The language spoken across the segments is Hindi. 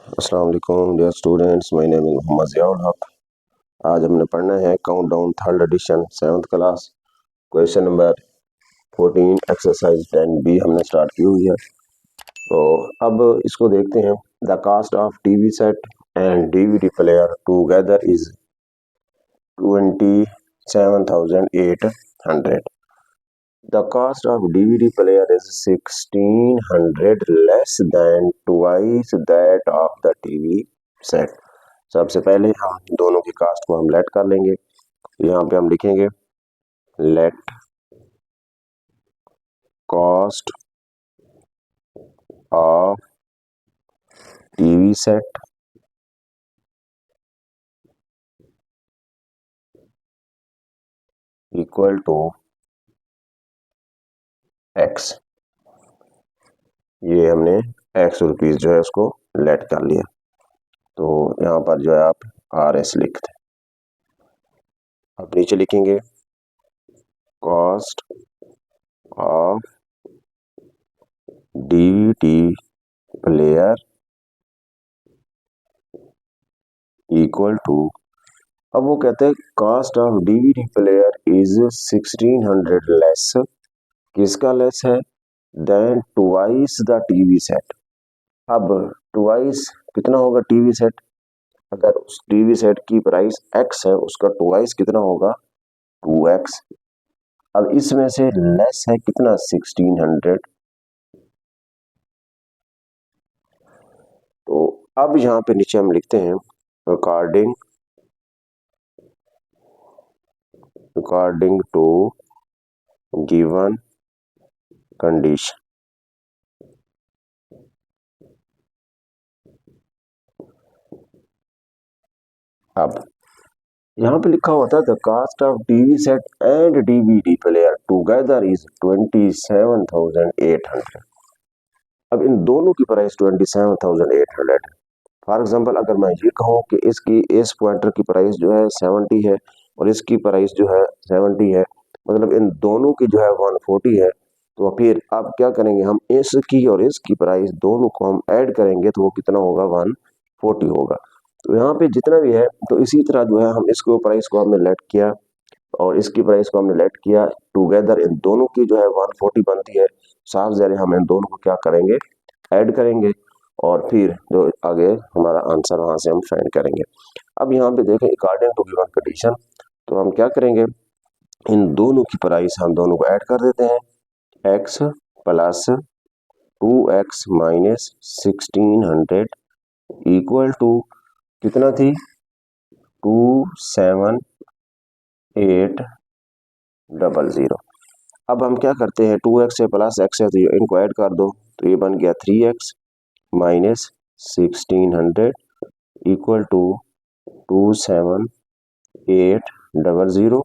अस्सलाम वालेकुम dear students, my name is Mohammad Ziaul Haq. आज हमने पढ़ना है countdown third edition 7th class question number 14 exercise 10B हमने स्टार्ट की हुई है। तो अब इसको देखते हैं। The cost of TV set and DVD player together is 27,800। The cost of DVD player is 1600 less than twice that of the TV set। सबसे पहले हम दोनों की कास्ट को हम लेट कर लेंगे। यहाँ पे हम लिखेंगे let cost of TV set equal to x. ये हमने एक्स रुपीज जो है उसको लेट कर लिया। तो यहाँ पर जो है आप RS लिखते हैं। अब नीचे लिखेंगे cost of DVD player equal to, अब वो कहते हैं cost of DVD player is 1600 less, किसका लेस है, then twice the TV set. अब ट्वाइस कितना होगा टीवी सेट, अगर उस टीवी सेट की प्राइस x है उसका ट्वाइस कितना होगा 2x। अब इसमें से लेस है कितना 1600। तो अब यहाँ पे नीचे हम लिखते हैं अकॉर्डिंग टू गिवन कंडीशन। अब यहाँ पे लिखा होता है the cost of TV set and DVD player together is 27,800। अब इन दोनों की प्राइस 27,800 है। फॉर एग्जांपल अगर मैं ये कहूँ कि इसकी इस पॉइंटर की प्राइस जो है 70 है और इसकी प्राइस जो है 70 है, मतलब इन दोनों की जो है 140 है, तो फिर आप क्या करेंगे, हम इसकी और इसकी प्राइस दोनों को हम ऐड करेंगे तो वो कितना होगा 140 होगा। तो यहाँ पे जितना भी है तो इसी तरह जो है हम इसको प्राइस को हमने लेट किया और इसकी प्राइस को हमने लेट किया टुगेदर, इन दोनों की जो है 140 बनती है। साफ ज़ाहिर हम इन दोनों को क्या करेंगे, ऐड करेंगे और फिर जो आगे हमारा आंसर वहां से हम फाइंड करेंगे। अब यहाँ पे देखें अकॉर्डिंग टू गिवन कंडीशन, तो हम क्या करेंगे, इन दोनों की प्राइस हम दोनों को ऐड कर देते हैं। x plus 2x minus 1600 equal to कितना थी 27800। अब हम क्या करते हैं 2x है प्लस x है तो इनको ऐड कर दो, तो ये बन गया 3x minus 1600 equal to 27800।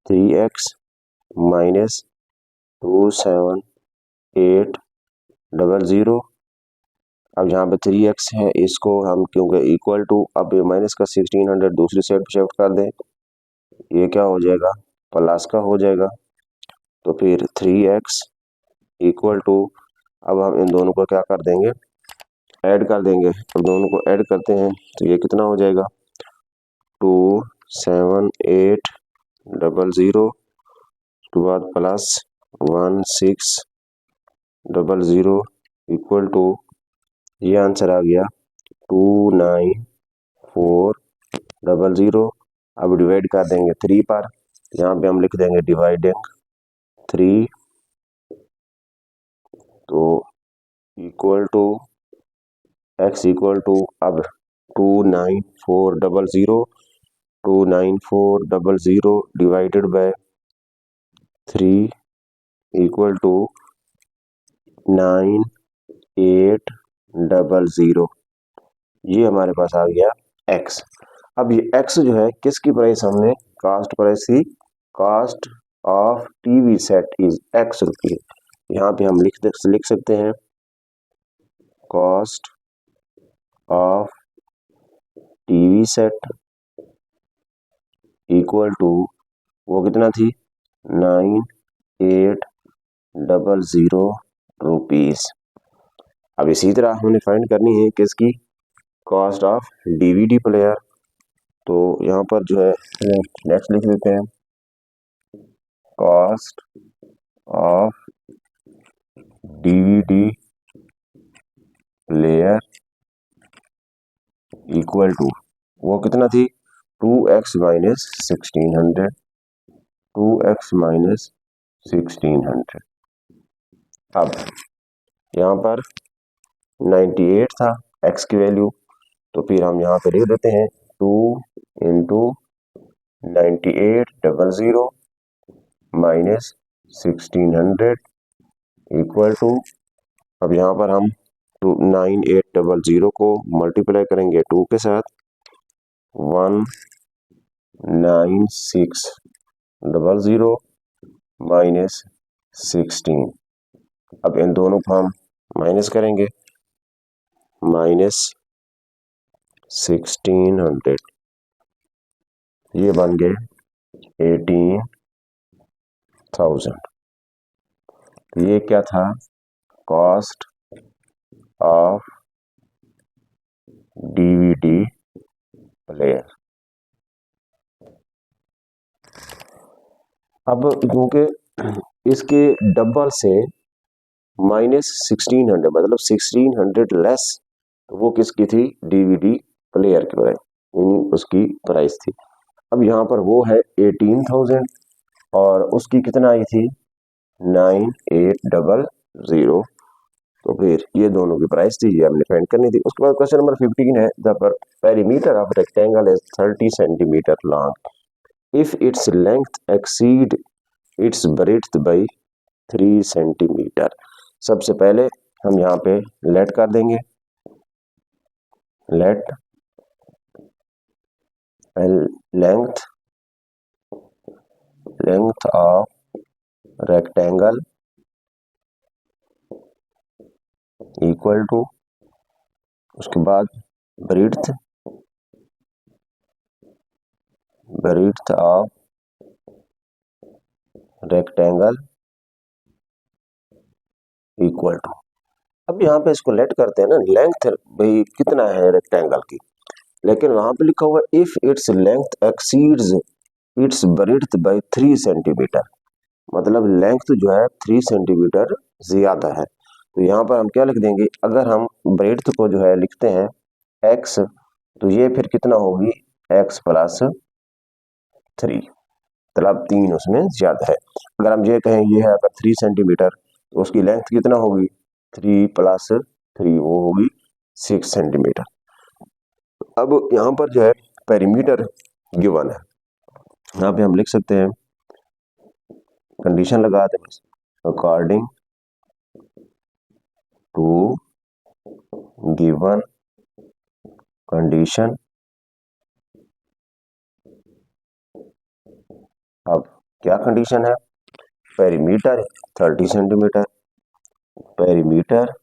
3x minus 27800। अब यहाँ पे 3x है, इसको हम क्योंकि इक्वल टू, अब माइनस का 1600 दूसरी साइड पे शिफ्ट कर दें, ये क्या हो जाएगा प्लस का हो जाएगा। तो फिर 3x इक्वल टू, अब हम इन दोनों को क्या कर देंगे, ऐड कर देंगे। अब दोनों को ऐड करते हैं तो ये कितना हो जाएगा 27800 उसके बाद प्लस 1600 इक्वल टू, ये आंसर आ गया 29400। अब डिवाइड कर देंगे 3 पर, यहाँ पे हम लिख देंगे डिवाइडिंग 3, तो equal to x equal to, अब 29400 डिवाइडेड बाय 3 इक्वल टू 9800। ये हमारे पास आ गया x। अब ये x जो है किसकी प्राइस, हमने कास्ट प्राइस थी, cost of TV set is x रुपये। यहाँ पे हम लिख सकते हैं cost of TV set equal to, वो कितना थी 9800 रुपीज। अब इसी तरह हमने फाइंड करनी है किसकी, कॉस्ट ऑफ डीवीडी प्लेयर। तो यहाँ पर जो है नेक्स्ट लिख देते हैं cost of DVD player equal to, वो कितना थी 2x माइनस 1600, 2x माइनस 1600। अब यहाँ पर 98 था x की वैल्यू, तो फिर हम यहाँ पे लिख देते हैं 2 इंटू 9800 माइनस 1600 इक्वल टू, अब यहाँ पर हम 9800 को मल्टीप्लाई करेंगे 2 के साथ, 19600 माइनस 16। अब इन दोनों को हम माइनस करेंगे, माइनस 1600, ये बन गए 18,000। ये क्या था कॉस्ट ऑफ डीवीडी प्लेयर। अब क्योंकि इसके डबल से माइनस 1600 मतलब 1600 लेस, तो वो किसकी थी डीवीडी प्लेयर की प्राइस, उसकी प्राइस थी। अब यहाँ पर वो है 18,000 और उसकी कितना आई थी 9800, तो फिर ये दोनों की प्राइस थी, ये हमने फाइंड करनी थी। उसके बाद क्वेश्चन नंबर 15 है, the perimeter of rectangle is 30 centimetre long if its length exceed its breadth by 3 centimetre. सबसे पहले हम यहाँ पे लेट कर देंगे, let length of rectangle equal to, उसके बाद breadth of rectangle equal to. अब यहाँ पे इसको लेट करते हैं ना, लेंथ भाई कितना है रेक्टेंगल की, लेकिन वहां पे लिखा हुआ if its length exceeds its breadth by 3 centimetre, मतलब लेंथ जो है 3 सेंटीमीटर ज्यादा है। तो यहाँ पर हम क्या लिख देंगे, अगर हम ब्रेड्थ को जो है लिखते हैं x, तो ये फिर कितना होगी x प्लस 3, मतलब 3 उसमें ज्यादा है। अगर हम ये कहें ये है अगर 3 सेंटीमीटर, तो उसकी लेंथ कितना होगी 3 प्लस 3, वो होगी 6 सेंटीमीटर। अब यहाँ पर जो है पेरीमीटर गिवन है, यहाँ पे हम लिख सकते हैं कंडीशन लगा दें, अकॉर्डिंग टू गिवन कंडीशन। अब क्या कंडीशन है, perimeter 30 centimetre, perimeter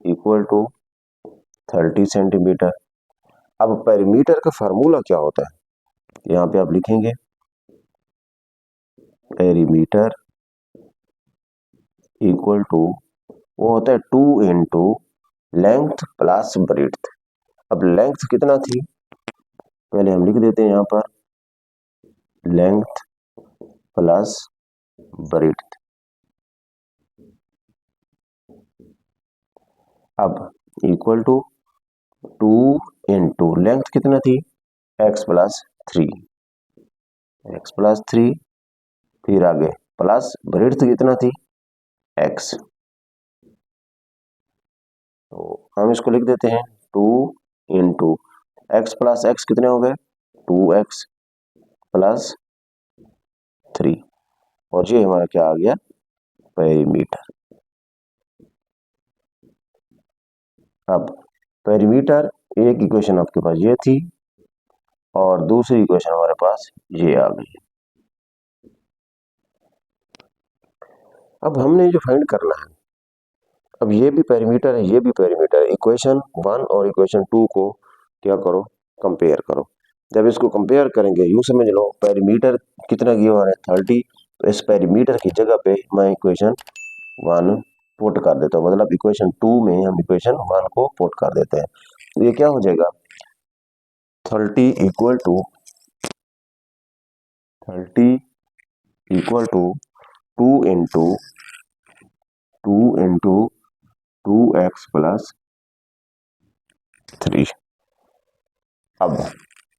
equal to 30 centimetre. अब पेरीमीटर का फार्मूला क्या होता है, यहाँ पे आप लिखेंगे पेरीमीटर इक्वल टू, वो होता है 2 इंटू लेंथ प्लस ब्रेड्थ। अब लेंथ कितना थी, पहले हम लिख देते हैं यहाँ पर लेंथ प्लस ब्रेड्थ। अब इक्वल टू 2 इंटू लेंथ कितना थी x प्लस 3, फिर आगे प्लस ब्रेड्थ कितना थी x, तो हम इसको लिख देते हैं 2 इंटू एक्स प्लस एक्स कितने हो गए 2x प्लस 3, और ये हमारा क्या आ गया पेरीमीटर। अब पेरीमीटर एक इक्वेशन आपके पास ये थी और दूसरी इक्वेशन हमारे पास ये आ गई। अब हमने जो फाइंड करना है, अब ये भी पेरीमीटर है ये भी पेरीमीटर है, इक्वेशन 1 और इक्वेशन 2 को क्या करो कंपेयर करो। जब इसको कंपेयर करेंगे यूं समझ लो पेरीमीटर कितना गिवन है 30, तो इस पेरीमीटर की जगह पे मैं इक्वेशन 1 पुट कर देते हो, मतलब इक्वेशन 2 में हम इक्वेशन 1 को पुट कर देते हैं। तो ये क्या हो जाएगा 30 equal to 2 into 2x plus 3। अब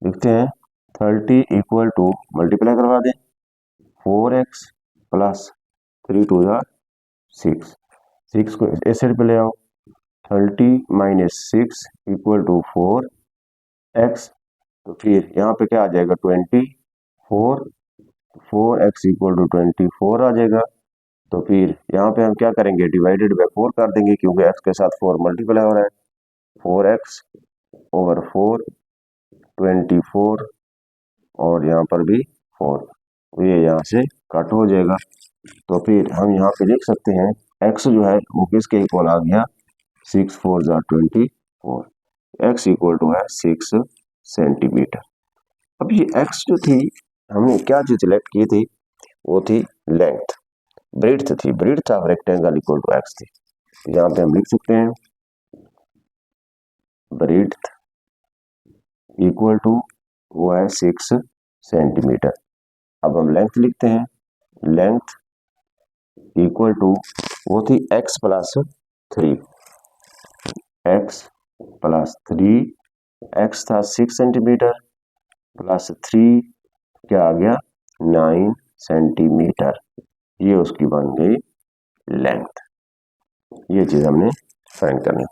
लिखते हैं 30 इक्वल टू मल्टीप्लाई करवा दें 4x प्लस 3 टू जार 6 को इस साइड पे ले आओ 30 माइनस 6 इक्वल टू 4x। तो फिर यहाँ पे क्या आ जाएगा 4x इक्वल टू 24 आ जाएगा। तो फिर यहाँ पे हम क्या करेंगे डिवाइडेड बाय 4 कर देंगे क्योंकि x के साथ 4 मल्टीप्लाई हो रहा है 4x ओवर 4 24 और यहाँ पर भी 4, तो ये यहाँ से कट हो जाएगा। तो फिर हम यहाँ पे देख सकते हैं x जो है वो किसके इक्वल आ गया 6 4 जार 24, x इक्वल टू है 6 सेंटीमीटर। अब ये x जो थी हमने क्या चीज सिलेक्ट की थी वो थी लेंथ, ब्रेड्थ थी, breadth of rectangle equal to x थी। यहाँ पे हम लिख सकते हैं ब्रेड्थ इक्वल टू वो है 6 सेंटीमीटर। अब हम लेंथ लिखते हैं, लेंथ इक्वल टू वो थी x plus 3, x plus 3, x था 6 सेंटीमीटर प्लस 3 क्या आ गया 9 सेंटीमीटर, ये उसकी बन गई लेंथ। ये चीज हमने फाइंड करनी है।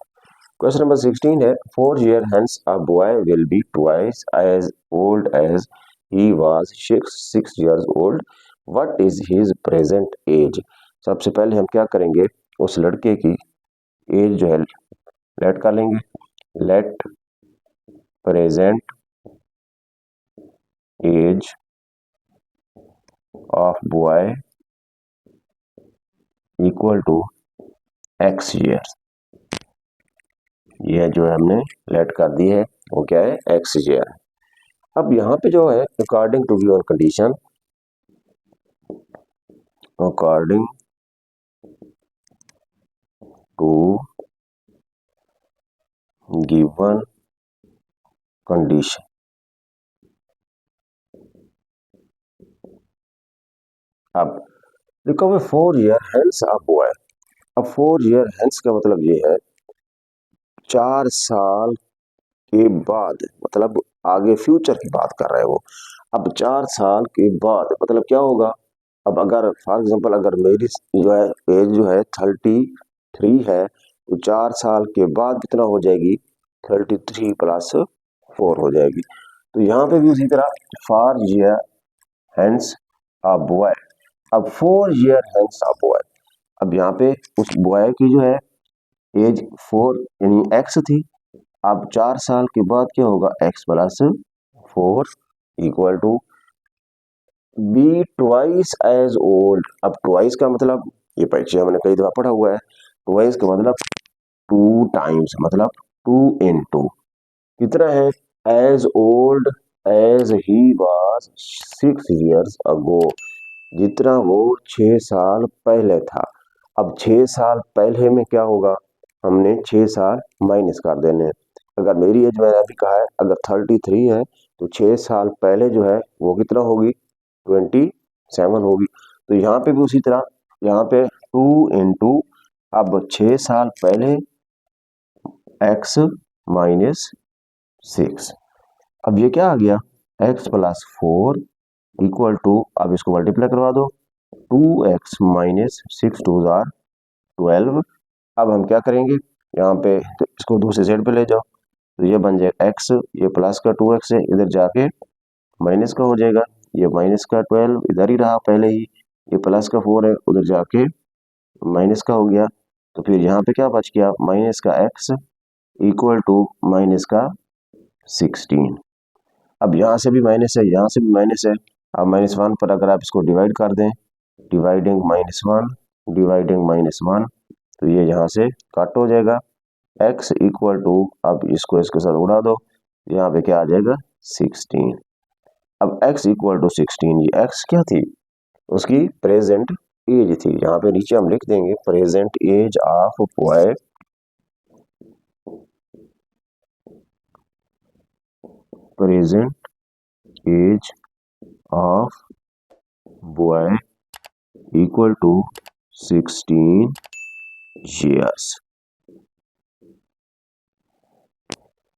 क्वेश्चन नंबर 16 है 4 year hence a boy will be twice as old as he was 6 years old. What is his present age? सबसे पहले हम क्या करेंगे उस लड़के की एज जो है लेट कर लेंगे, let present age of boy equal to x years। यह जो है हमने लेट कर दी है वो क्या है x year। अब यहाँ पे जो है according to your condition, according to given condition, अब देखो 4 year hence a boy। अब 4 year hence का मतलब ये है 4 साल के बाद, मतलब आगे फ्यूचर की बात कर रहे हो। अब 4 साल के बाद मतलब क्या होगा, अब अगर फॉर एग्जांपल अगर मेरी जो है एज जो है 33 है तो 4 साल के बाद कितना हो जाएगी 33 प्लस 4 हो जाएगी। तो यहाँ पे भी उसी तरह 4 year hence a boy। अब 4 year hence a boy, अब यहाँ पे उस बॉय की जो है एज 4 यानी x थी, अब 4 साल के बाद क्या होगा x plus 4 equal to be twice age old. अब ट्वाइस का मतलब ये परिचय हमने कई दफा पढ़ा हुआ है, ट्वाइस का मतलब 2 टाइम्स, मतलब 2 इंटू कितना है age old age he was 6 years ago, जितना वो 6 साल पहले था। अब 6 साल पहले में क्या होगा हमने 6 साल माइनस कर देने। अगर मेरी एज मैंने अभी कहा है अगर 33 है तो 6 साल पहले जो है वो कितना होगी 27 होगी। तो यहाँ पे भी उसी तरह यहाँ पे 2 इंटू अब 6 साल पहले x माइनस 6, अब ये क्या आ गया x प्लस 4 इक्वल टू, अब इसको मल्टीप्लाई करवा दो 2x माइनस 6 टू जार 12। अब हम क्या करेंगे यहाँ पे तो इसको दूसरे साइड पे ले जाओ तो ये बन जाएगा x, ये प्लस का 2x है इधर जाके माइनस का हो जाएगा, ये माइनस का 12 इधर ही रहा पहले ही, ये प्लस का 4 है उधर जाके माइनस का हो गया। तो फिर यहाँ पे क्या बच गया माइनस का x इक्वल टू माइनस का 16। अब यहाँ से भी माइनस है यहाँ से भी माइनस है, अब -1 पर अगर आप इसको डिवाइड कर दें डिवाइडिंग -1 डिवाइडिंग -1 तो ये यहाँ से कट हो जाएगा x इक्वल टू, अब इसको इसके साथ उड़ा दो यहाँ पे क्या आ जाएगा 16। अब x इक्वल टू 16, ये x क्या थी उसकी प्रेजेंट एज थी। यहाँ पे नीचे हम लिख देंगे present age of boy present age of boy equal to 16 years।